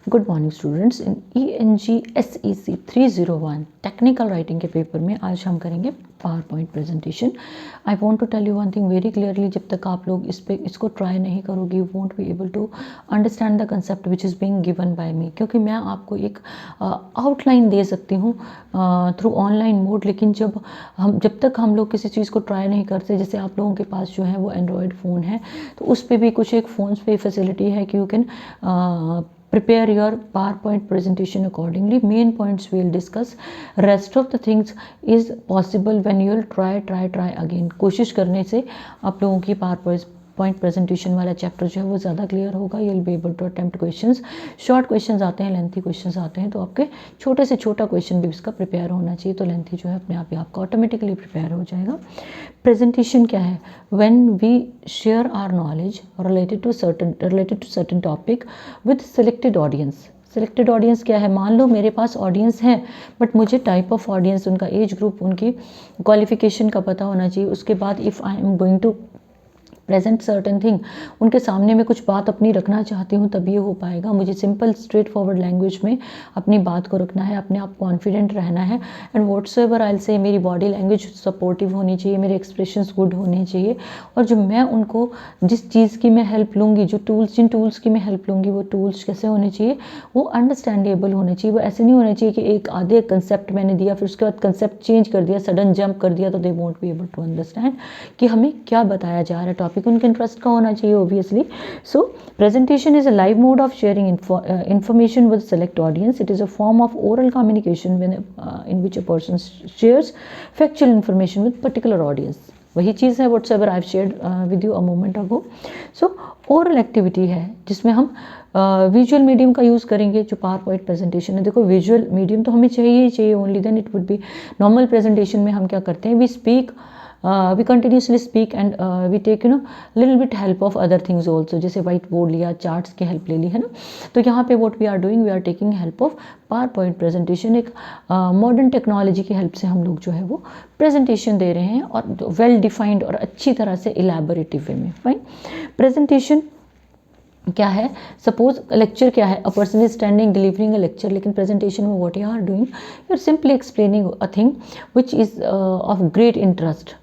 Good morning students. In ENG-SEC 301 technical writing के paper में आज हम करेंगे PowerPoint presentation. I want to tell you one thing very clearly, जब तक आप लोग इसको ट्राई नहीं करोगे you won't be able to understand the concept which is being given by me. क्योंकि मैं आपको एक आउटलाइन दे सकती हूँ थ्रू ऑनलाइन मोड, लेकिन जब तक हम लोग किसी चीज़ को ट्राई नहीं करते, जैसे आप लोगों के पास जो है वो एंड्रॉयड फ़ोन है तो उस पर भी कुछ एक फ़ोन्स पे फैसिलिटी है कि you can prepare your PowerPoint presentation accordingly. Main points we'll discuss. Rest of the things is possible when you'll try again. कोशिश करने से आप लोगों की PowerPoint presentation वाला चैप्टर जो है वो ज़्यादा क्लियर होगा. You'll be able to attempt questions. Short questions आते हैं, लेंथी questions आते हैं, तो आपके छोटे से छोटा क्वेश्चन भी इसका प्रिपेयर होना चाहिए, तो लेंथी जो है अपने आप ही आपका ऑटोमेटिकली प्रिपेयर हो जाएगा. प्रेजेंटेशन क्या है? When we share our knowledge related to certain topic with selected audience. Selected audience क्या है? मान लो मेरे पास ऑडियंस है बट मुझे टाइप ऑफ ऑडियंस, उनका एज ग्रुप, उनकी क्वालिफिकेशन का पता होना चाहिए. उसके बाद if I am going to present certain thing, उनके सामने मैं कुछ बात अपनी रखना चाहती हूँ तब ये हो पाएगा. मुझे सिंपल स्ट्रेट फॉरवर्ड लैंग्वेज में अपनी बात को रखना है, अपने आप कॉन्फिडेंट रहना है. And whatsoever I will say, मेरी बॉडी लैंग्वेज सपोर्टिव होनी चाहिए, मेरे एक्सप्रेशंस गुड होने चाहिए. और जो मैं उनको जिस चीज़ की मैं हेल्प लूँगी, जिन टूल्स की मैं हेल्प लूँगी, वो टूल्स कैसे होने चाहिए? वो अंडरस्टैंडेबल होने चाहिए. वो ऐसे नहीं होने चाहिए कि एक आधे कंसेप्ट मैंने दिया फिर उसके बाद कंसेप्ट चेंज कर दिया, सडन जंप कर दिया, तो they won't be able to understand कि हमें क्या बताया जा रहा है. टॉपिक उनके इंटरेस्ट का होना चाहिए obviously. So presentation is a live mode of sharing information with select audience. It is a form of oral communication in which a person shares factual information with particular audience. वही चीज़ है whatsoever I've shared with you a moment ago. So oral activity है जिसमें हम visual medium का use करेंगे. जो power point presentation है, देखो विजुअल मीडियम तो हमें चाहिए ही चाहिए, only then it would be. Normal presentation में हम क्या करते हैं? We speak, we continuously speak and we take little bit help of other things also. जैसे वाइट बोर्ड लिया, चार्ट्स की हेल्प ले ली, है ना. तो यहाँ पे what we are doing, we are taking help of power point presentation. एक मॉडर्न टेक्नोलॉजी की हेल्प से हम लोग जो है वो प्रेजेंटेशन दे रहे हैं, और वेल डिफाइंड और अच्छी तरह से इलेबोरेटिव वे में. फाइन. प्रेजेंटेशन क्या है? सपोज लेक्चर क्या है? A person is standing delivering a lecture, लेकिन प्रेजेंटेशन में what you are doing, you are simply explaining a thing which is of great interest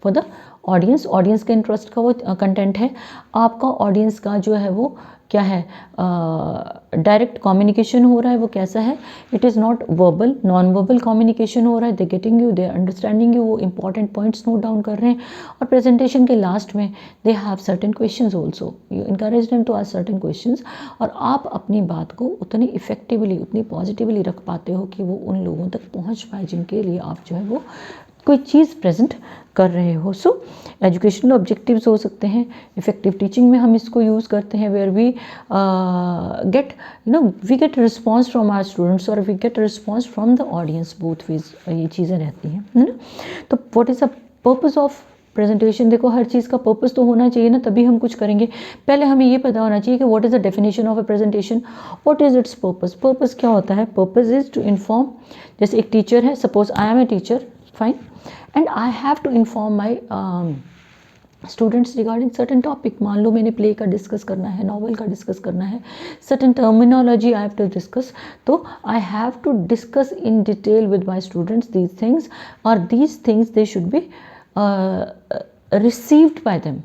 for the audience. Audience के interest का वो content है. आपका audience का जो है वो क्या है? डायरेक्ट कम्युनिकेशन हो रहा है. वो कैसा है? It is not verbal, non verbal communication हो रहा है. They getting you, they understanding you, वो इंपॉर्टेंट पॉइंट्स नोट डाउन कर रहे हैं. और प्रेजेंटेशन के लास्ट में they have certain questions also. You encourage them to ask certain questions, और आप अपनी बात को उतनी इफेक्टिवली, उतनी पॉजिटिवली रख पाते हो कि वो उन लोगों तक पहुँच पाए जिनके लिए आप जो है वो कोई चीज़ प्रेजेंट कर रहे हो. सो एजुकेशनल ऑब्जेक्टिव्स हो सकते हैं. इफेक्टिव टीचिंग में हम इसको यूज़ करते हैं, where we we get response from our students और we get response from the audience. Both ways ये चीज़ें रहती हैं, है ना. तो what is the purpose of presentation? देखो हर चीज़ का पर्पस तो होना चाहिए ना, तभी हम कुछ करेंगे. पहले हमें ये पता होना चाहिए कि what is the definition of a presentation, what is its purpose. Purpose क्या होता है? Purpose is to inform. जैसे एक टीचर है, suppose I am a teacher, fine, and I have to inform my students regarding certain topic. मान लो मैंने play का discuss करना है, नॉवल का डिस्कस करना है, certain terminology I have to discuss, तो I have to discuss in detail with my students these things, or these things they should be received by them.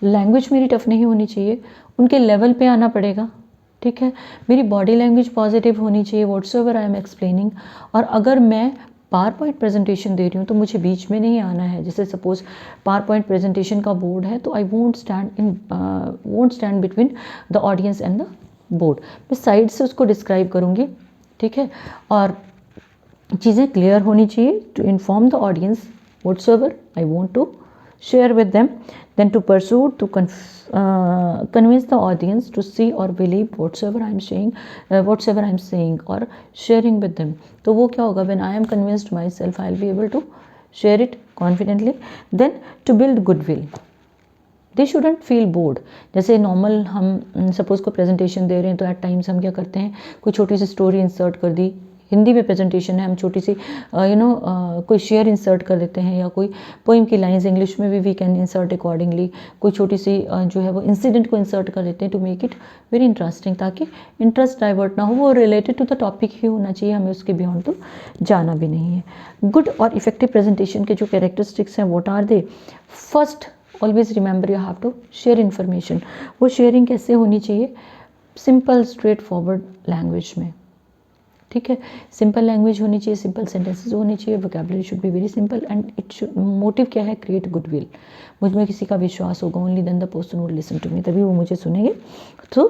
Language मेरी tough नहीं होनी चाहिए, उनके लेवल पे आना पड़ेगा. ठीक है. मेरी बॉडी लैंग्वेज पॉजिटिव होनी चाहिए व्हाट्सएवर आई एम एक्सप्लेनिंग. और अगर मैं पावर पॉइंट प्रेजेंटेशन दे रही हूँ तो मुझे बीच में नहीं आना है. जैसे सपोज पावर पॉइंट प्रेजेंटेशन का बोर्ड है तो I won't stand between the audience and the board. मैं साइड से उसको डिस्क्राइब करूँगी. ठीक है. और चीज़ें क्लियर होनी चाहिए to inform the audience whatsoever I want to share with them, then to pursue, to convince the audience to see or believe whatsoever I am saying or sharing with them. तो वो क्या होगा? when I am convinced myself, I will be able to share it confidently. Then to build goodwill, they shouldn't feel bored. जैसे normal हम suppose को presentation दे रहे हैं तो एट टाइम्स हम क्या करते हैं, कोई छोटी सी स्टोरी इंसर्ट कर दी हिंदी में प्रेजेंटेशन है, हम छोटी सी कोई शेयर इंसर्ट कर देते हैं, या कोई पोइम की लाइंस इंग्लिश में भी वी कैन इंसर्ट अकॉर्डिंगली, कोई छोटी सी जो है वो इंसिडेंट को इंसर्ट कर देते हैं to make it very interesting, ताकि इंटरेस्ट डाइवर्ट ना हो, वो रिलेटेड टू द टॉपिक ही होना चाहिए, हमें उसके बियॉन्ड तो जाना भी नहीं है। गुड और इफेक्टिव प्रेजेंटेशन के जो कैरेक्टरिस्टिक्स हैं what are they? First, always remember you have to share information. वो शेयरिंग कैसे होनी चाहिए? सिंपल स्ट्रेट फॉरवर्ड लैंग्वेज में, ठीक है, सिंपल लैंग्वेज होनी चाहिए, सिंपल सेंटेंसेस होनी चाहिए, vocabulary should be very simple and it should, motive क्या है? क्रिएट गुडविल, मुझ में किसी का विश्वास होगा, only then the person would listen to me, तभी वो मुझे सुनेंगे। तो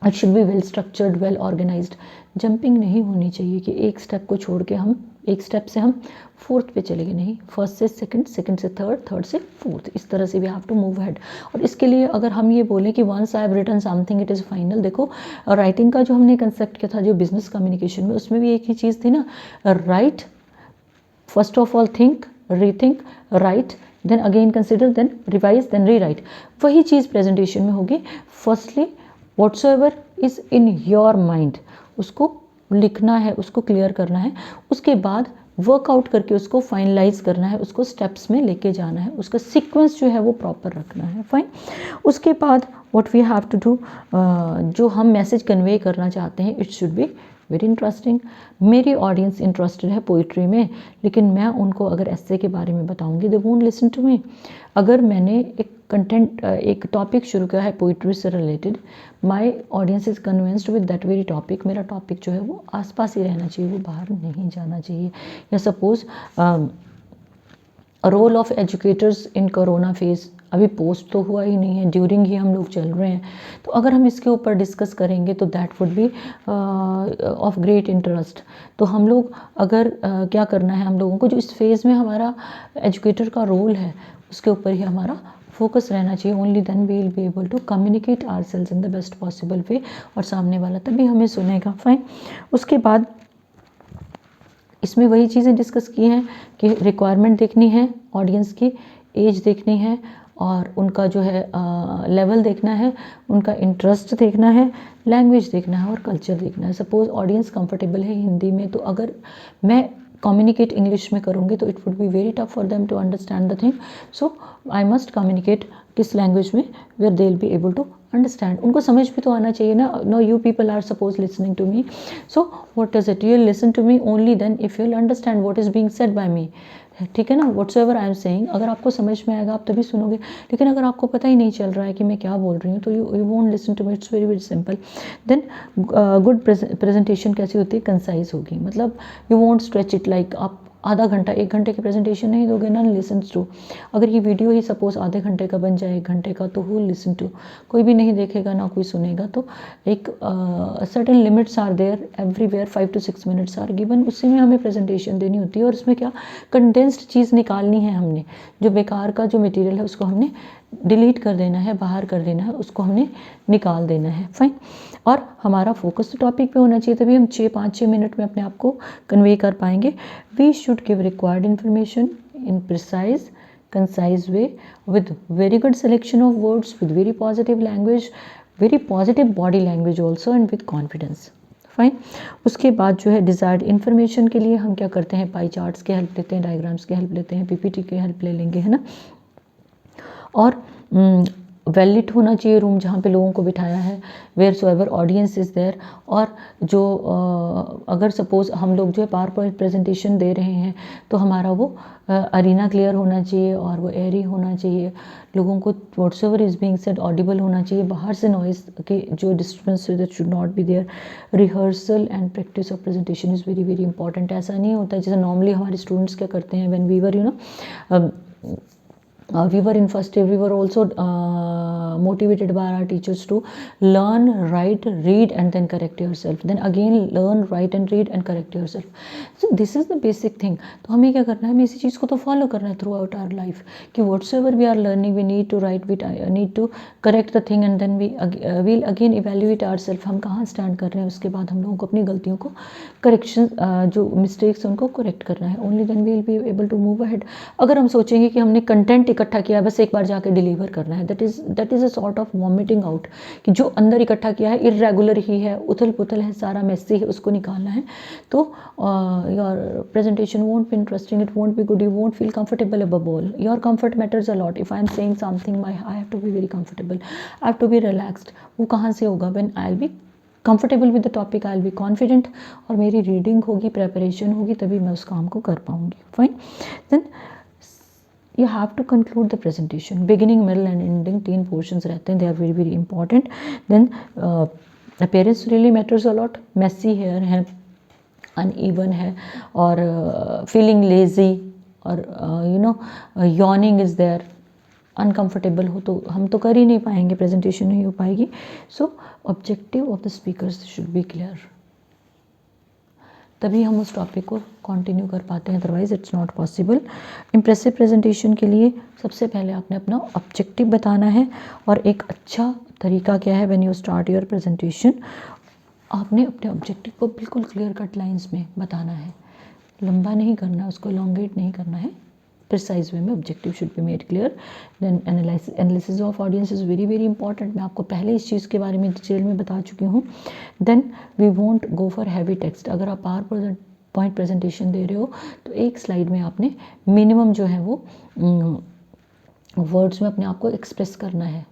it should be well structured, well organised. Jumping नहीं होनी चाहिए कि एक स्टेप को छोड़ के हम एक स्टेप से हम फोर्थ पे चले गए, नहीं, फर्स्ट से सेकंड, सेकंड से थर्ड, थर्ड से फोर्थ, इस तरह से we have to move ahead. और इसके लिए अगर हम ये बोलें कि once I have written something it is final, देखो राइटिंग का जो हमने कंसेप्ट किया था जो बिजनेस कम्युनिकेशन में, उसमें भी एक ही चीज़ थी ना, right, first of all think, rethink, write, then again consider, then revise, then rewrite. वही चीज़ प्रेजेंटेशन में होगी। Firstly whatsoever is in your mind, उसको लिखना है, उसको क्लियर करना है, उसके बाद वर्कआउट करके उसको फाइनलाइज करना है, उसको स्टेप्स में लेके जाना है, उसका सीक्वेंस जो है वो प्रॉपर रखना है, फाइन। उसके बाद what we have to do, जो हम मैसेज कन्वे करना चाहते हैं, it should be very interesting. मेरी ऑडियंस इंटरेस्टेड है पोइट्री में, लेकिन मैं उनको अगर ऐसे के बारे में बताऊंगी they won't listen to me. अगर मैंने एक कंटेंट, एक टॉपिक शुरू किया है पोइट्री से related, my audience is convinced with that very topic, मेरा टॉपिक जो है वो आसपास ही रहना चाहिए, वो बाहर नहीं जाना चाहिए। या suppose role of educators in corona phase, अभी पोस्ट तो हुआ ही नहीं है, ड्यूरिंग ही हम लोग चल रहे हैं, तो अगर हम इसके ऊपर डिस्कस करेंगे तो that would be of great interest. तो हम लोग अगर क्या करना है, हम लोगों को जो इस फेज़ में हमारा एजुकेटर का रोल है उसके ऊपर ही हमारा फोकस रहना चाहिए। Only then we will be able to communicate ourselves in the best possible way, और सामने वाला तभी हमें सुनेगा, फाइन। उसके बाद इसमें वही चीज़ें डिस्कस की हैं कि रिक्वायरमेंट देखनी है, ऑडियंस की एज देखनी है, और उनका जो है लेवल देखना है, उनका इंटरेस्ट देखना है, लैंग्वेज देखना है और कल्चर देखना है। सपोज ऑडियंस कंफर्टेबल है हिंदी में, तो अगर मैं कम्युनिकेट इंग्लिश में करूँगी तो it would be very tough for them to understand the thing, so I must communicate किस लैंग्वेज में where they will be able to understand. उनको समझ भी तो आना चाहिए ना। No you people are suppose listening to me, so what is it, you listen to me only then if you will understand what is being said by me, ठीक है ना। व्हाट्सएवर आई एम सेइंग, अगर आपको समझ में आएगा आप तभी सुनोगे, लेकिन अगर आपको पता ही नहीं चल रहा है कि मैं क्या बोल रही हूँ तो you won't listen to me, it's very very simple. Then good presentation कैसी होती है? कंसाइज होगी, मतलब you won't stretch it, like आप आधा घंटा 1 घंटे की प्रेजेंटेशन नहीं दोगे, नन लिसन्स टू। अगर ये वीडियो ही सपोज आधे घंटे का बन जाए, 1 घंटे का, तो हु लिसन टू, कोई भी नहीं देखेगा ना कोई सुनेगा। तो एक certain limits are there everywhere, 5 to 6 minutes are given, उसी में हमें प्रेजेंटेशन देनी होती है। और इसमें क्या कंडेंस्ड चीज़ निकालनी है हमने, जो बेकार का जो मटेरियल है उसको हमने डिलीट कर देना है, बाहर कर देना है, उसको हमने निकाल देना है, फाइन। और हमारा फोकस तो टॉपिक पे होना चाहिए, तभी हम 5-6 मिनट में अपने आप को कन्वे कर पाएंगे। We should give required information in precise concise way with very good selection of words, with very positive language, very positive body language also, and with confidence, fine. उसके बाद जो है डिज़ायर्ड इन्फॉर्मेशन के लिए हम क्या करते हैं? पाई चार्ट्स की हेल्प लेते हैं, डायग्राम्स की हेल्प लेते हैं, पीपीटी की हेल्प ले लेंगे, है ना। और वेल लिट होना चाहिए रूम जहाँ पे लोगों को बिठाया है, wheresoever audience is there. और जो अगर सपोज हम लोग जो है पावर पॉइंट प्रेजेंटेशन दे रहे हैं तो हमारा वो अरीना क्लियर होना चाहिए और वो एयरी होना चाहिए, लोगों को whatsoever is being said audible होना चाहिए, बाहर से नॉइज़ की जो disturbance that should not be there. Rehearsal and practice of presentation is very very important. ऐसा नहीं होता जैसे नॉर्मली हमारे स्टूडेंट्स क्या करते हैं, when we were we were in first year, we were also motivated by our teachers to learn, write, read and then correct yourself, then again learn, write and read and correct yourself. So this is the basic thing. तो हमें क्या करना है, हमें इसी चीज़ को तो follow करना है थ्रू आउट आवर लाइफ, कि whatsoever we are learning we need to write, we need to correct the thing and then we will again evaluate ourselves, हम कहाँ स्टैंड कर रहे हैं। उसके बाद हम लोगों को अपनी गलतियों को करेक्शन, जो मिस्टेक्स उनको करेक्ट करना है, only then we will be able to move ahead. अगर हम सोचेंगे कि हमने कंटेंट इकट्ठा किया है, बस एक बार जाके डिलीवर करना है, that is a sort of vomiting out, कि जो अंदर इकट्ठा किया है इरेगुलर ही है, उथल पुथल है, सारा मेसी है, उसको निकालना है। तो your presentation won't be interesting, it won't be good, you won't feel comfortable above all, your comfort matters a lot. If I am saying something, I have to be very comfortable, I have to be relaxed. वो कहाँ से होगा? When I will be comfortable with the topic, I will be confident, और मेरी reading होगी, preparation होगी, तभी मैं उस काम को कर पाऊंगी। Fine. Then you have to conclude the presentation, beginning, middle and ending, 3 portions रहते हैं, they are very very important. Then appearance really matters a lot, messy hair है, uneven है, और feeling lazy, और yawning is there, अनकंफर्टेबल हो तो हम तो कर ही नहीं पाएंगे, प्रेजेंटेशन नहीं हो पाएगी। सो objective of the speakers should be clear, तभी हम उस टॉपिक को कंटिन्यू कर पाते हैं, otherwise it's not possible. Impressive presentation के लिए सबसे पहले आपने अपना ऑब्जेक्टिव बताना है, और एक अच्छा तरीका क्या है, when you start your presentation, आपने अपने ऑब्जेक्टिव को बिल्कुल क्लियर कट लाइंस में बताना है, लंबा नहीं करना, उसको लॉन्गेट नहीं करना है, प्रिसाइज वे में objective should be made clear. Then analysis of audience is very very important, मैं आपको पहले इस चीज़ के बारे में डिटेल में बता चुकी हूँ। Then we won't go for heavy text, अगर आप पावर पॉइंट प्रेजेंटेशन दे रहे हो तो एक स्लाइड में आपने मिनिमम जो है वो वर्ड्स में अपने आप को एक्सप्रेस करना है।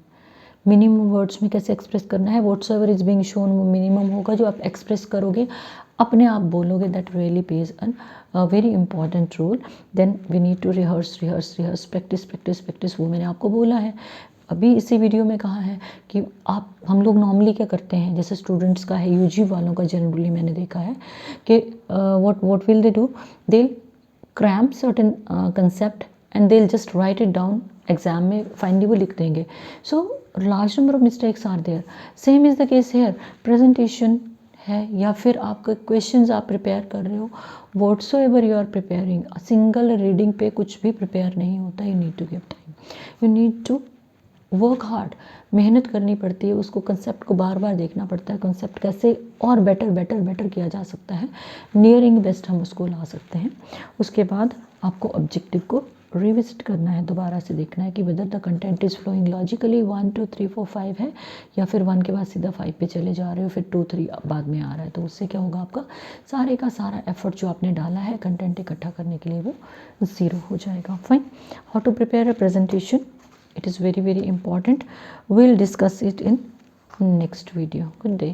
मिनिमम वर्ड्स में कैसे एक्सप्रेस करना है? Whatsoever is being shown वो मिनिमम होगा, जो आप एक्सप्रेस करोगे, अपने आप बोलोगे, that really plays an very important role. Then we need to rehearse rehearse rehearse, practice practice practice, वो मैंने आपको बोला है अभी इसी वीडियो में कहा है कि हम लोग नॉर्मली क्या करते हैं, जैसे स्टूडेंट्स का है, यूजी वालों का जनरली मैंने देखा है कि what will they do, they cramp certain concept and they just write it down, exam में फाइनली वो लिख देंगे। So large number of mistakes are there, same is the case here. Presentation है या फिर आपके क्वेश्चंस आप प्रिपेयर कर रहे हो, whatsoever you are preparing, single reading पे कुछ भी प्रिपेयर नहीं होता, you need to give time, you need to work hard, मेहनत करनी पड़ती है, उसको कंसेप्ट को बार बार देखना पड़ता है, कंसेप्ट कैसे और बेटर बेटर बेटर किया जा सकता है, नियरिंग बेस्ट हम उसको ला सकते हैं। उसके बाद आपको ऑब्जेक्टिव को रिविजिट करना है, दोबारा से देखना है कि whether the content is flowing logically, 1 2 3 4 5 है, या फिर 1 के बाद सीधा 5 पे चले जा रहे हो, फिर 2 3 बाद में आ रहा है, तो उससे क्या होगा, आपका सारे का सारा एफर्ट जो आपने डाला है कंटेंट इकट्ठा करने के लिए वो ज़ीरो हो जाएगा। Fine. How to prepare a presentation, it is very very important, we'll discuss it in next video. Good day.